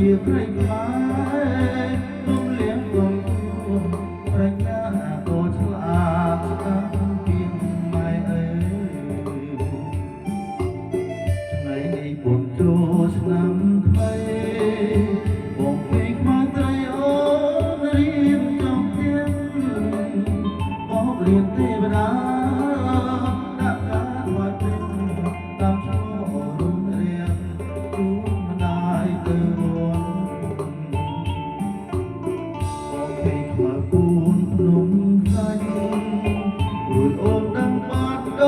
ជាព្រៃខ្មែរទុំលៀងទុំប្រញ្ញាក៏ឆ្លាតស្ដាប់ពីម៉ែអើយថ្ងៃនេះបុណ្យចូលឆ្នាំថ្មីបងពេកមកត្រីអូនរៀបចំផ្ទះបោករៀនទេវតាដាក់ការបាត់ពេញតាមឈ្មោះរុំរៀងទូម្ដាយទៅពូនភ្នំខ្លាញ់រួចអូនដឹងបាត់ដ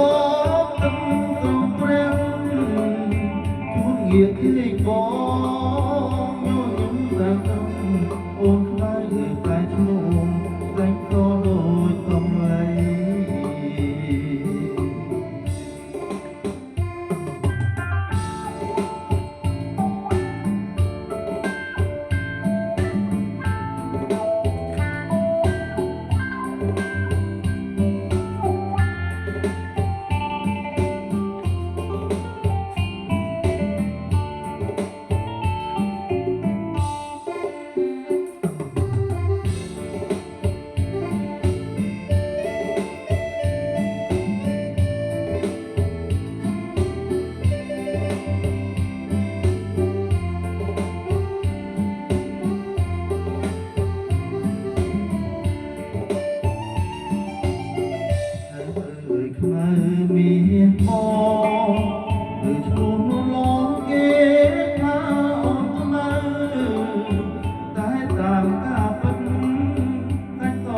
កទឹកត្រង់ព្រះជួនងាកលេខបងញញឹមតែត្រង់អូនខ្លាយតែឈ្មោះតែងក៏ដូចកំឡៃខ្មែរមានបងឬឈ្មោះនោះឡងគេថាអូនថ្មើតែតាមការពិតតែត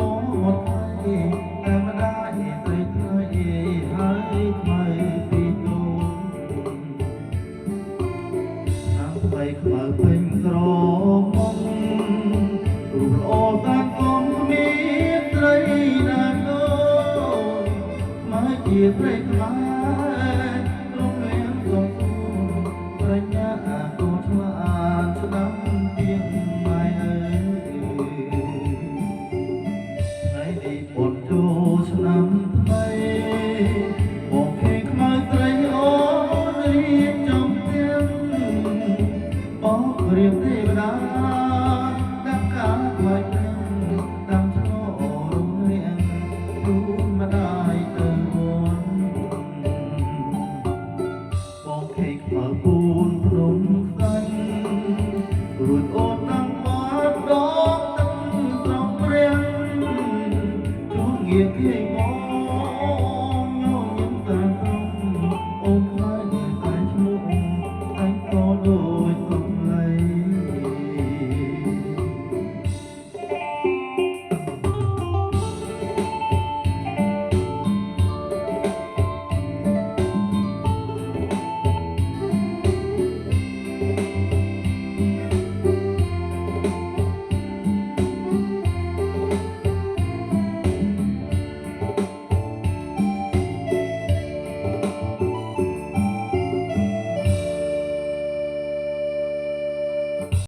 មកថៃតែម្ដាយត្រីថ្លៃហើយថ្មីពីកូនខាងថ្មីខ្មៅពេញក្រមុំរូបល្អតាមកូនគ្មានត្រីណាជាព្រៃខ្មែរក្រុមលៀងក្រុមទូប្រញ្ញាកូនឆ្លាតស្ដាប់ពីម៉ែអើយថ្ងៃនេះបុណ្យចូលឆ្នាំថ្មីបងភេខ្មៅត្រីអូនរៀបចំផ្ទះបងរៀប